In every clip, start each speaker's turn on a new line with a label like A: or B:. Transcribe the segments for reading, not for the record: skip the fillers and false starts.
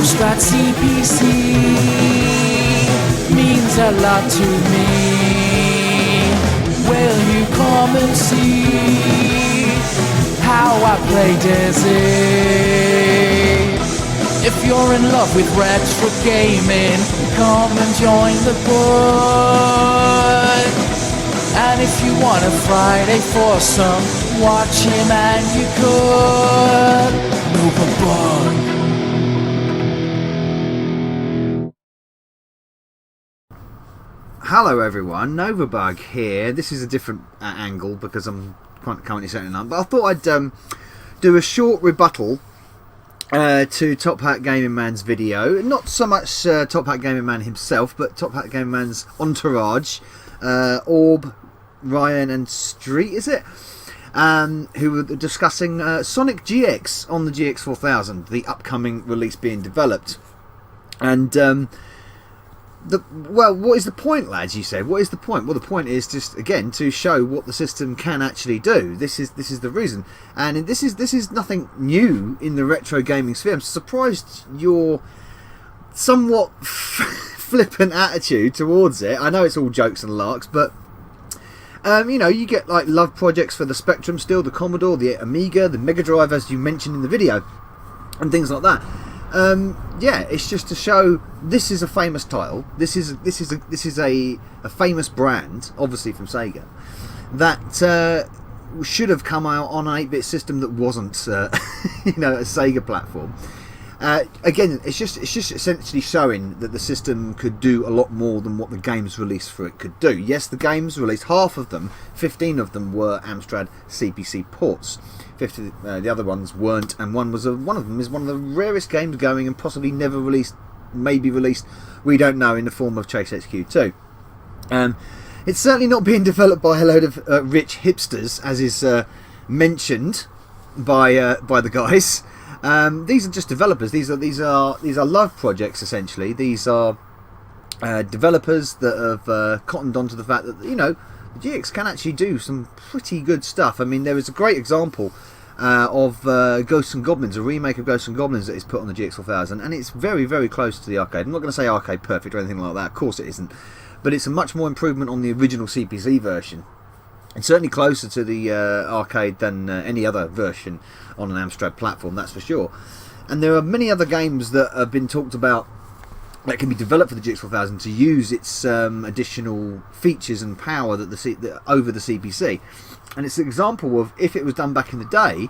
A: Amstrad CPC means a lot to me. Will you come and see how I play Desi? If you're in love with retro gaming, come and join the board. And if you want a Friday foursome, watch him and you could. Novabug.
B: Hello everyone, Novabug here. This is a different angle because I'm currently setting it up, but I thought I'd do a short rebuttal to Top Hat Gaming Man's video. Not so much Top Hat Gaming Man himself, but Top Hat Gaming Man's entourage, Orb, Ryan and Street, is it? Who were discussing Sonic GX on the GX4000, the upcoming release being developed. And well, what is the point, lads? You say, what is the point? Well, the point is just again to show what the system can actually do. This is the reason, and this is nothing new in the retro gaming sphere. I'm surprised your somewhat flippant attitude towards it. I know it's all jokes and larks, but you know, you get like love projects for the Spectrum, still the Commodore, the Amiga, the Mega Drive, as you mentioned in the video, and things like that. Yeah, it's just to show this is a famous title. This is a famous brand, obviously from Sega, that should have come out on an 8-bit system that wasn't, you know, a Sega platform. Again, it's just essentially showing that the system could do a lot more than what the games released for it could do. Yes, the games released, half of them, 15 of them were Amstrad CPC ports. 50, the other ones weren't, and one of them is one of the rarest games going, and possibly never released, maybe released, we don't know, in the form of Chase HQ2. It's certainly not being developed by a load of rich hipsters, as is mentioned by the guys. These are just developers. These are love projects essentially. These are developers that have cottoned onto the fact that, you know, the GX can actually do some pretty good stuff. I mean, there is a great example of Ghosts and Goblins, a remake of Ghosts and Goblins that is put on the GX4000, and it's very, very close to the arcade. I'm not going to say arcade perfect or anything like that. Of course it isn't, but it's a much more improvement on the original CPC version. It's certainly closer to the arcade than any other version on an Amstrad platform, that's for sure. And there are many other games that have been talked about that can be developed for the GX4000 to use its additional features and power that over the CPC. And it's an example of, if it was done back in the day,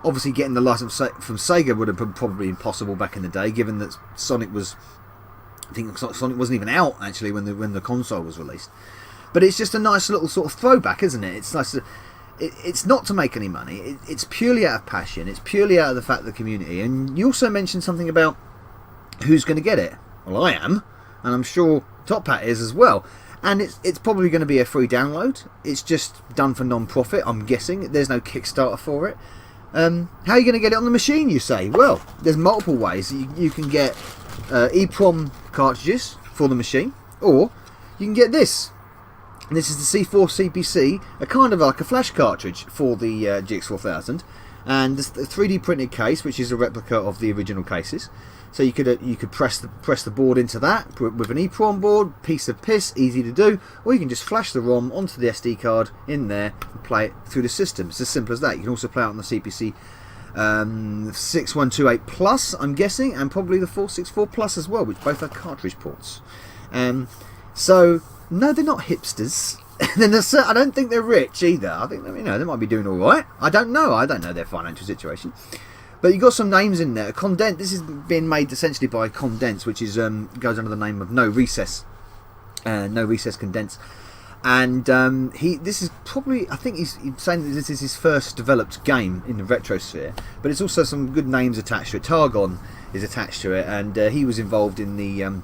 B: obviously getting the license from Sega would have been probably impossible back in the day, given that Sonic was, I think Sonic wasn't even out actually when the console was released. But it's just a nice little sort of throwback, isn't it? It's nice. It's not to make any money. It's purely out of passion. It's purely out of the fact of the community. And you also mentioned something about who's going to get it. Well, I am, and I'm sure Top Hat is as well. And it's probably going to be a free download. It's just done for non-profit, I'm guessing. There's no Kickstarter for it. How are you going to get it on the machine, you say? Well, there's multiple ways. You can get EEPROM cartridges for the machine, or you can get this. This is the C4 CPC, a kind of like a flash cartridge for the GX4000, and the 3D printed case, which is a replica of the original cases. So you could press the board into that with an EEPROM board, piece of piss, easy to do, or you can just flash the ROM onto the SD card in there and play it through the system. It's as simple as that. You can also play it on the CPC 6128 Plus, I'm guessing, and probably the 464 Plus as well, which both are cartridge ports. So no, they're not hipsters. I don't think they're rich either. I think, you know, they might be doing all right. I don't know their financial situation. But you've got some names in there. This is being made essentially by Condense, which is goes under the name of No Recess Condense. And this is probably, I think he's saying that this is his first developed game in the retro sphere. But it's also some good names attached to it. Targon is attached to it, and he was involved in the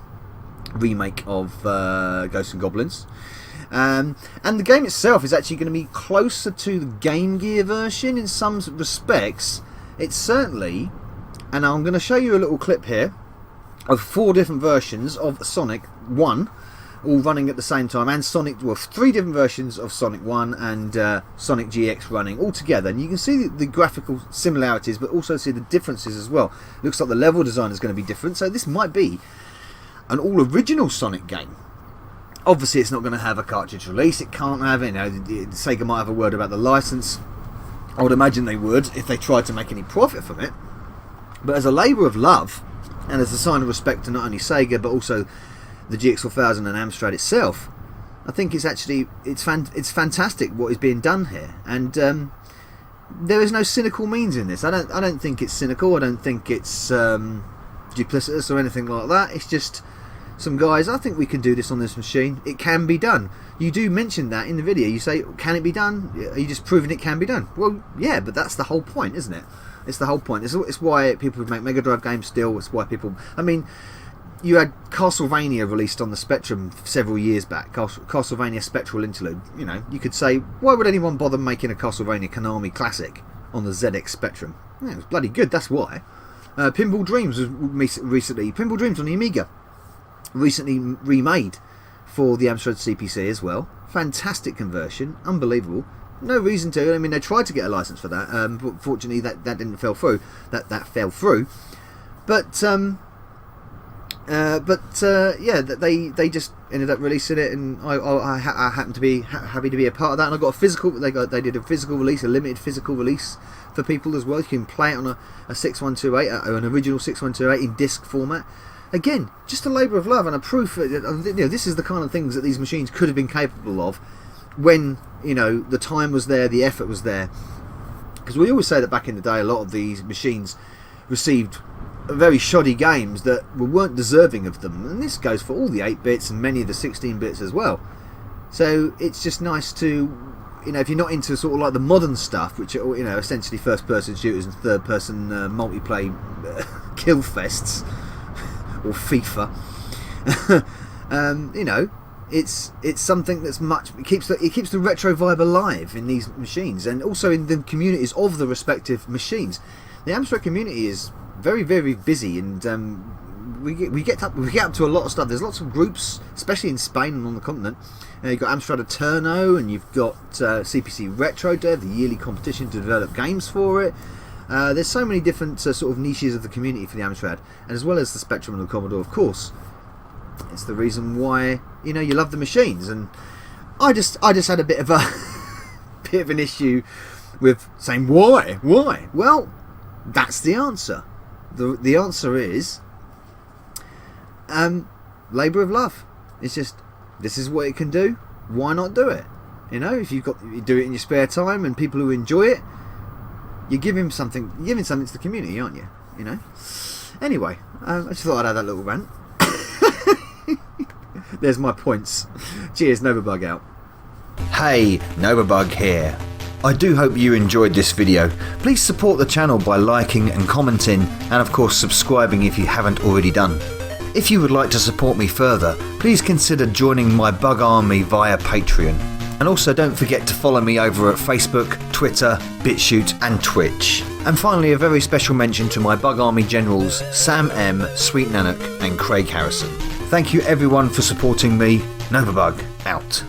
B: remake of Ghosts and Goblins. And the game itself is actually going to be closer to the Game Gear version in some respects. It's certainly, and I'm going to show you a little clip here of 4 different versions of Sonic 1 all running at the same time, and Sonic, well, 3 different versions of Sonic 1 and Sonic GX running all together, and you can see the graphical similarities, but also see the differences as well. Looks like the level design is going to be different, so this might be an all original Sonic game. Obviously it's not going to have a cartridge release, it can't have it, Sega might have a word about the license. I would imagine they would if they tried to make any profit from it, but as a labour of love and as a sign of respect to not only Sega but also the GX4000 and Amstrad itself, I think it's fantastic what is being done here, and there is no cynical means in this. I don't think it's cynical. I don't think it's duplicitous or anything like that. It's just some guys, I think we can do this on this machine. It can be done. You do mention that in the video. You say, can it be done? Are you just proving it can be done? Well, yeah, but that's the whole point, isn't it? It's the whole point. It's why people would make Mega Drive games still. It's why people... I mean, you had Castlevania released on the Spectrum several years back. Castlevania Spectral Interlude. You could say, why would anyone bother making a Castlevania Konami classic on the ZX Spectrum? Yeah, it was bloody good, that's why. Pinball Dreams was recently... Pinball Dreams on the Amiga. Recently remade for the Amstrad CPC as well. Fantastic conversion, unbelievable. No reason to. I mean, they tried to get a license for that, but fortunately that didn't fell through. That fell through. But yeah, they just ended up releasing it, and I happened to be happy to be a part of that. And I got a physical. They did a physical release, a limited physical release for people as well. You can play it on a 6128, an original 6128 in disc format. Again, just a labour of love and a proof that this is the kind of things that these machines could have been capable of when the time was there, the effort was there. Because we always say that back in the day, a lot of these machines received very shoddy games that weren't deserving of them, and this goes for all the 8-bits and many of the 16-bits as well. So it's just nice to, if you're not into sort of like the modern stuff, which are essentially first-person shooters and third-person multiplayer kill fests. Or FIFA, it's something that's it keeps the retro vibe alive in these machines, and also in the communities of the respective machines. The Amstrad community is very, very busy, and we get up to a lot of stuff. There's lots of groups, especially in Spain and on the continent. You've got Amstrad Eterno, and you've got CPC Retro Day, the yearly competition to develop games for it. There's so many different sort of niches of the community for the Amstrad, and as well as the Spectrum and the Commodore, of course. It's the reason why you love the machines, and I just had a bit of an issue with saying why. Well, that's the answer. The answer is labour of love. It's just, this is what it can do. Why not do it? If you do it in your spare time and people who enjoy it. You're giving something to the community, aren't you? Anyway, I just thought I'd have that little rant. There's my points. Cheers, Novabug out.
C: Hey, Novabug here. I do hope you enjoyed this video. Please support the channel by liking and commenting, and of course subscribing if you haven't already done. If you would like to support me further, please consider joining my Bug Army via Patreon. And also don't forget to follow me over at Facebook, Twitter, BitChute and Twitch. And finally, a very special mention to my Bug Army Generals Sam M, Sweet Nanook and Craig Harrison. Thank you everyone for supporting me. Novabug out.